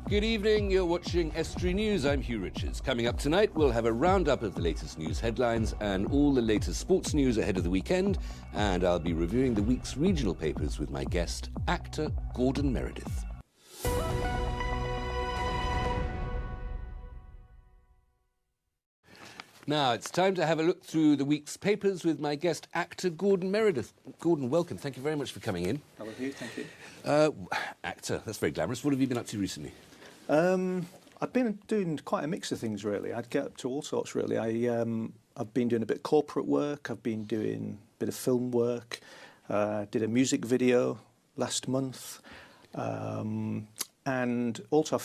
Good evening, you're watching Estuary News. I'm Hugh Riches. Coming up tonight, we'll have a roundup of the latest news headlines and all the latest sports news ahead of the weekend, and I'll be reviewing the week's regional papers with my guest, actor Gordon Meredith. Now, it's time to have a look through the week's papers with my guest, actor Gordon Meredith. Gordon, welcome. Thank you very much for coming in. Hello, Hugh. Thank you. Actor, that's very glamorous. What have you been up to recently? I've been doing quite a mix of things, really. I'd get up to all sorts, really. I've been doing a bit of corporate work. I've been doing a bit of film work. Did a music video last month. And also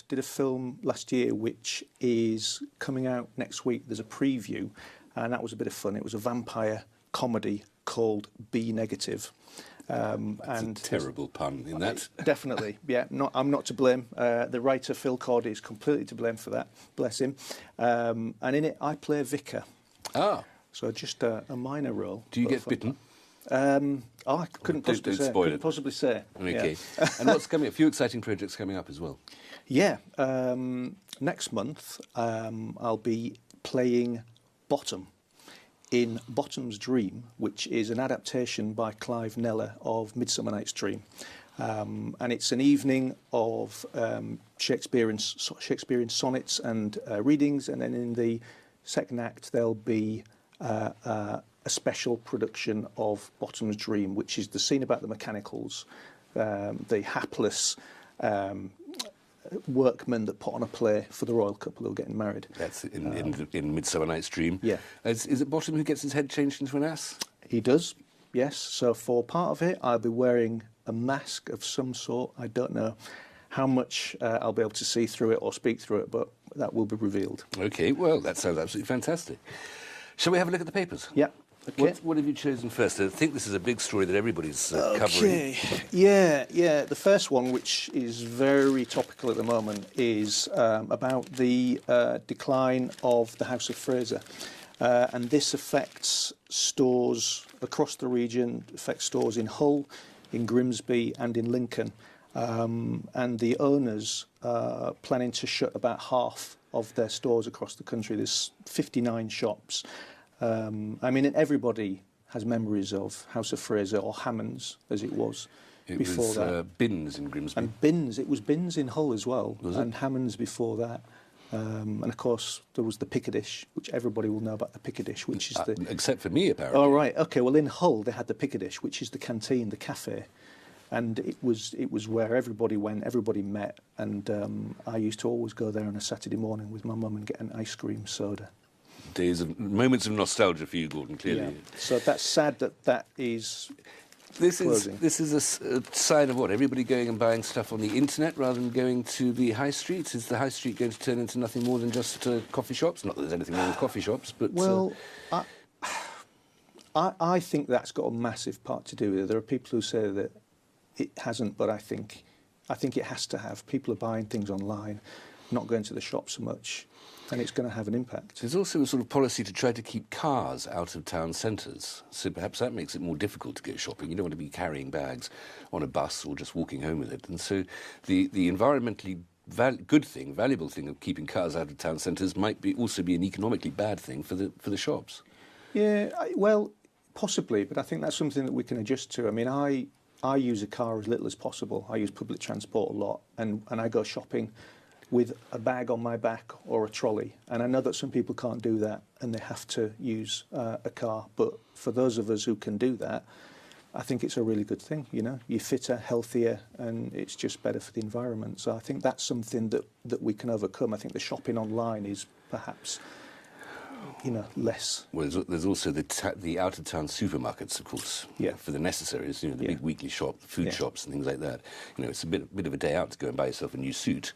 did a film last year, which is coming out next week. There's a preview, and that was a bit of fun. It was a vampire comedy called Be Negative. That's a terrible pun in that. Definitely, yeah. I'm not to blame. The writer, Phil Cordy, is completely to blame for that. Bless him. And in it, I play a vicar. Ah. So just a minor role. Do you get bitten? I couldn't possibly say. Okay. Yeah. And what's coming up? A few exciting projects coming up as well. Yeah. Next month, I'll be playing Bottom in Bottom's Dream, which is an adaptation by Clive Neller of Midsummer Night's Dream. And it's an evening of Shakespearean sonnets and readings, and then in the second act there'll be a special production of Bottom's Dream, which is the scene about the mechanicals, the hapless workmen that put on a play for the royal couple who are getting married. That's in Midsummer Night's Dream. Yeah. Is it Bottom who gets his head changed into an ass? He does, yes. So for part of it, I'll be wearing a mask of some sort. I don't know how much I'll be able to see through it or speak through it, but that will be revealed. Okay, well, that sounds absolutely fantastic. Shall we have a look at the papers? Yeah. Okay. What have you chosen first? I think this is a big story that everybody's covering. Yeah. The first one, which is very topical at the moment, is about the decline of the House of Fraser. And this affects stores across the region, affects stores in Hull, in Grimsby and in Lincoln. And the owners are planning to shut about half of their stores across the country. There's 59 shops. I mean, everybody has memories of House of Fraser, or Hammond's, as it was before that. It was Binns in Grimsby. And Binns. It was Binns in Hull as well. Was it? And Hammond's before that. And, of course, there was the Pickadish, which everybody will know about the Pickadish, which is the... Except for me, apparently. Oh, right. OK, well, in Hull, they had the Pickadish, which is the canteen, the cafe. And it was where everybody went, everybody met. And I used to always go there on a Saturday morning with my mum and get an ice cream soda. Moments of nostalgia for you, Gordon, clearly. Yeah. So that's sad that is closing. This is a sign of what? Everybody going and buying stuff on the internet rather than going to the high street? Is the high street going to turn into nothing more than just coffee shops? Not that there's anything wrong with coffee shops, but... Well, I think that's got a massive part to do with it. There are people who say that it hasn't, but I think it has to have. People are buying things online, not going to the shops so much, and it's going to have an impact. There's also a sort of policy to try to keep cars out of town centres, so perhaps that makes it more difficult to go shopping. You don't want to be carrying bags on a bus or just walking home with it. And so the environmentally good thing, valuable thing of keeping cars out of town centres might also be an economically bad thing for the shops. Yeah, well, possibly, but I think that's something that we can adjust to. I mean, I use a car as little as possible. I use public transport a lot, and I go shopping with a bag on my back or a trolley. And I know that some people can't do that and they have to use a car. But for those of us who can do that, I think it's a really good thing, you know. You're fitter, healthier, and it's just better for the environment. So I think that's something that we can overcome. I think the shopping online is perhaps, you know, less. Well, there's also the out-of-town supermarkets, of course, yeah, for the necessaries, you know, the big weekly shop, food shops and things like that. You know, it's a bit of a day out to go and buy yourself a new suit.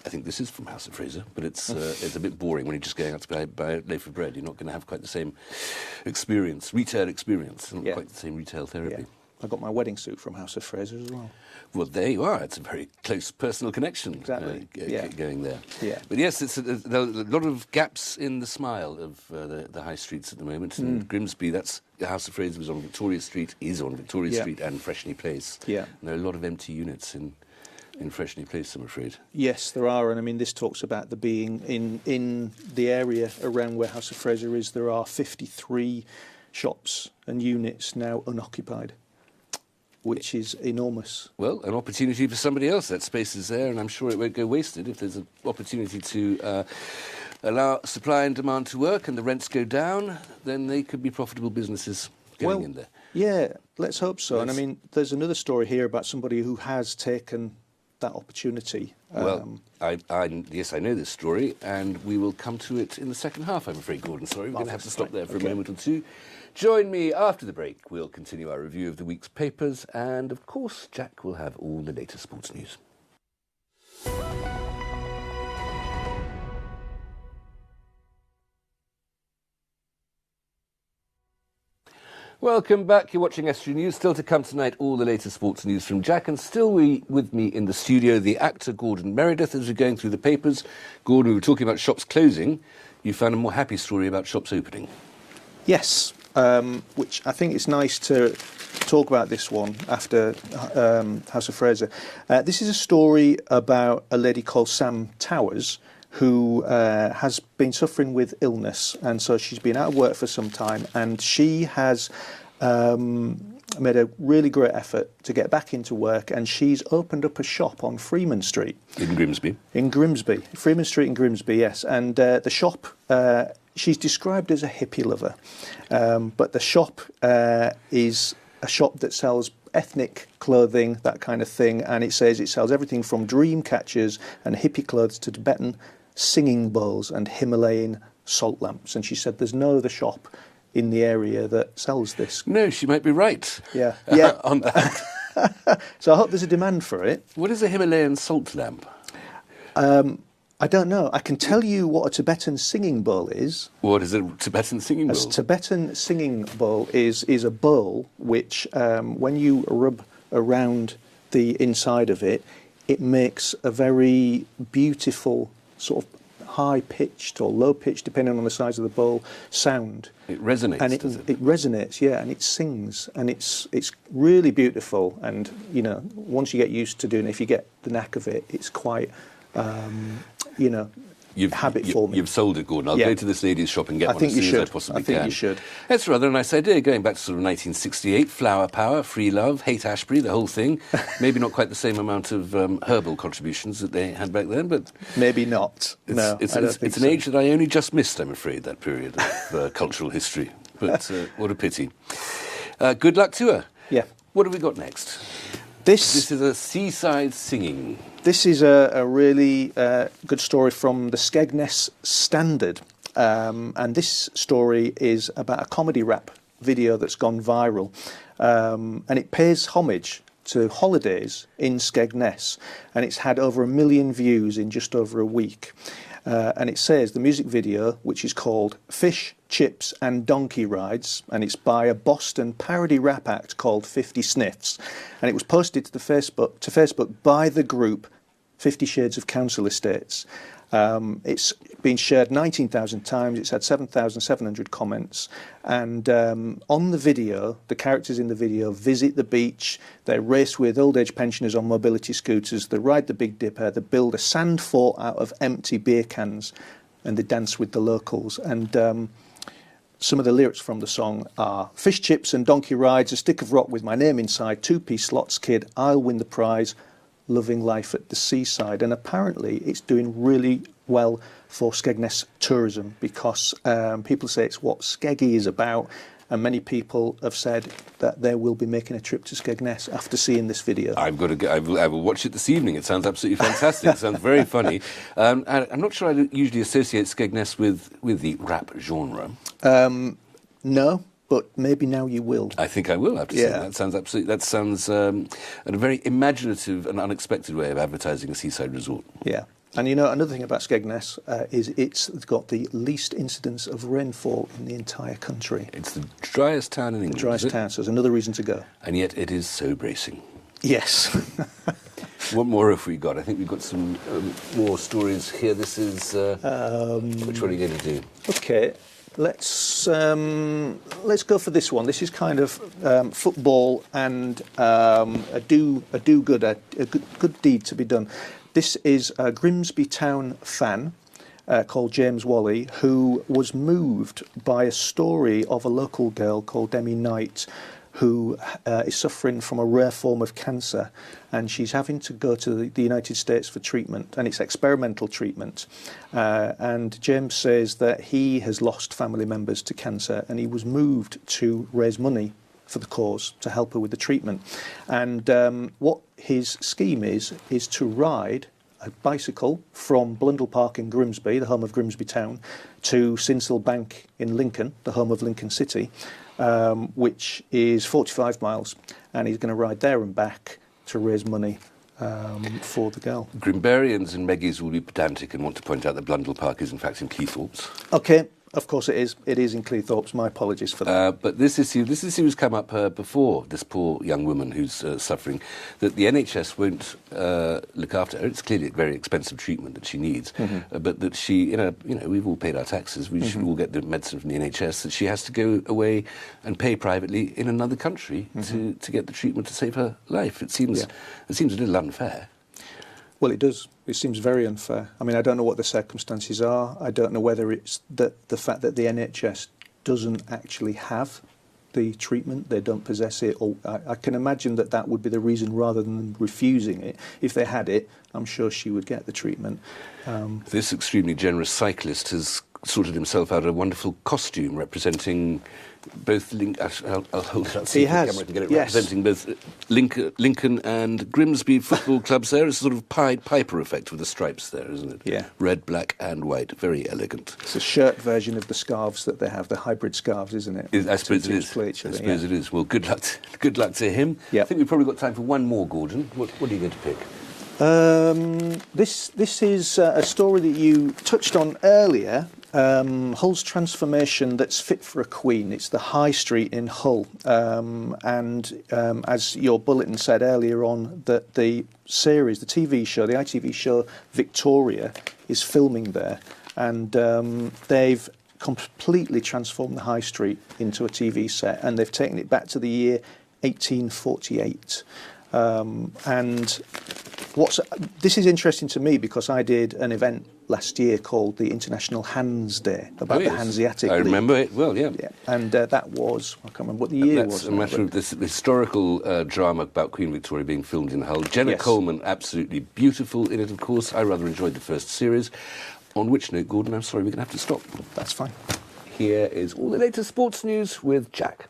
I think this is from House of Fraser, but it's a bit boring when you're just going out to buy a loaf of bread. You're not going to have quite the same retail experience, not quite the same retail therapy. Yeah. I got my wedding suit from House of Fraser as well. Well, there you are. It's a very close personal connection going there. Yeah. But yes, there are a lot of gaps in the smile of the high streets at the moment. In Grimsby, that's House of Fraser was on Victoria Street, is on Victoria Street and Freshney Place. Yeah. And there are a lot of empty units in in Freshney Place, I'm afraid. Yes, there are, and I mean this talks about there being in the area around where House of Fraser is, there are 53 shops and units now unoccupied, which is enormous. Well, an opportunity for somebody else. That space is there, and I'm sure it won't go wasted if there's an opportunity to allow supply and demand to work and the rents go down, then they could be profitable businesses going in there. Yeah, let's hope so. And I mean, there's another story here about somebody who has taken that opportunity. Well, yes, I know this story, and we will come to it in the second half, I'm afraid, Gordon. Sorry, we're going to have to stop there for a moment or two. Join me after the break. We'll continue our review of the week's papers, and of course, Jack will have all the latest sports news. Welcome back. You're watching Estuary News. Still to come tonight, all the latest sports news from Jack. And still with me in the studio, the actor Gordon Meredith, as we're going through the papers. Gordon, we were talking about shops closing. You found a more happy story about shops opening. Yes, which I think it's nice to talk about this one after House of Fraser. This is a story about a lady called Sam Towers, who has been suffering with illness, and so she's been out of work for some time, and she has made a really great effort to get back into work, and she's opened up a shop on Freeman Street. In Grimsby? In Grimsby. Freeman Street in Grimsby, yes. And the shop, she's described as a hippie lover, but the shop is a shop that sells ethnic clothing, that kind of thing, and it says it sells everything from dream catchers and hippie clothes to Tibetan singing bowls and Himalayan salt lamps. And she said there's no other shop in the area that sells this. No, she might be right. Yeah. On that. So I hope there's a demand for it. What is a Himalayan salt lamp? I don't know. I can tell you what a Tibetan singing bowl is. What is a Tibetan singing bowl? A Tibetan singing bowl is a bowl which, when you rub around the inside of it, it makes a very beautiful sort of high-pitched or low-pitched, depending on the size of the bowl, sound. It resonates, and does it? It resonates, yeah, and it sings, and it's really beautiful. And, you know, once you get used to doing it, if you get the knack of it, it's quite... you know, habit forming. You've sold it, Gordon. I'll go to this lady's shop and get one as soon as I possibly can. I think you should. That's rather a nice idea, going back to sort of 1968, flower power, free love, hate Ashbury, the whole thing. Maybe not quite the same amount of herbal contributions that they had back then, but... Maybe not. It's an age that I only just missed, I'm afraid, that period of cultural history. But what a pity. Good luck to her. Yeah. What have we got next? This is a seaside singing. This is a really good story from the Skegness Standard. And this story is about a comedy rap video that's gone viral. And it pays homage to holidays in Skegness. And it's had over 1 million views in just over a week. And it says the music video, which is called Fish, Chips and Donkey Rides, and it's by a Boston parody rap act called 50 Sniffs. And it was posted to Facebook by the group 50 Shades of Council Estates. It's been shared 19,000 times. It's had 7,700 comments. And on the video, the characters in the video visit the beach. They race with old-age pensioners on mobility scooters. They ride the Big Dipper. They build a sand fort out of empty beer cans. And they dance with the locals. And some of the lyrics from the song are: fish chips and donkey rides, a stick of rock with my name inside, two-piece slots kid, I'll win the prize, loving life at the seaside. And apparently it's doing really well for Skegness tourism, because people say it's what Skeggy is about, and many people have said that they will be making a trip to Skegness after seeing this video. I will watch it this evening. It sounds absolutely fantastic. It sounds very funny. I'm not sure I usually associate Skegness with the rap genre. No, but maybe now you will. I think I will, after saying that. That sounds a very imaginative and unexpected way of advertising a seaside resort. Yeah. And you know, another thing about Skegness is it's got the least incidence of rainfall in the entire country. It's the driest town in England. The driest town, so it's another reason to go. And yet it is so bracing. Yes. What more have we got? I think we've got some more stories here. This is... which one are you going to do? OK. let's go for this one. This is kind of football and a good deed to be done. This is a Grimsby Town fan called James Wally, who was moved by a story of a local girl called Demi Knight, who is suffering from a rare form of cancer, and she's having to go to the United States for treatment, and it's experimental treatment. And James says that he has lost family members to cancer, and he was moved to raise money for the cause to help her with the treatment. And what his scheme is to ride a bicycle from Blundell Park in Grimsby, the home of Grimsby Town, to Sinsel Bank in Lincoln, the home of Lincoln City, which is 45 miles, and he's going to ride there and back to raise money for the girl. Grimbarians and Meggies will be pedantic and want to point out that Blundell Park is in fact in Cleethorpes. Okay, of course it is. It is in Cleethorpes. My apologies for that. But this issue has come up before, this poor young woman who's suffering, that the NHS won't look after her. It's clearly a very expensive treatment that she needs, but that she, we've all paid our taxes. We should all get the medicine from the NHS. That she has to go away and pay privately in another country to get the treatment to save her life. It seems a little unfair. Well, it does. It seems very unfair. I mean, I don't know what the circumstances are. I don't know whether it's the fact that the NHS doesn't actually have the treatment, they don't possess it, or I can imagine that would be the reason rather than refusing it. If they had it, I'm sure she would get the treatment. This extremely generous cyclist has sorted himself out a wonderful costume representing both I'll hold it up. He has. Camera can get it, yes. Representing both Lincoln and Grimsby football clubs there. It's a sort of Pied Piper effect with the stripes there, isn't it? Yeah. Red, black and white. Very elegant. It's a shirt version of the scarves that they have, the hybrid scarves, isn't it? I suppose it is. I suppose it is. Well, good luck to him. Yep. I think we've probably got time for one more, Gordon. What are you going to pick? This is a story that you touched on earlier. Hull's transformation that's fit for a queen. It's the High Street in Hull, and as your bulletin said earlier on, that the series, the TV show, the ITV show Victoria, is filming there, and they've completely transformed the High Street into a TV set, and they've taken it back to the year 1848. And this is interesting to me because I did an event last year called the International Hands Day about the Hanseatic I League. remember it well, yeah. And that was, I can't remember what the year was. That's a matter of this historical drama about Queen Victoria being filmed in Hull. Jenna Coleman, absolutely beautiful in it, of course. I rather enjoyed the first series. On which note, Gordon, I'm sorry, we're going to have to stop. That's fine. Here is all the latest sports news with Jack.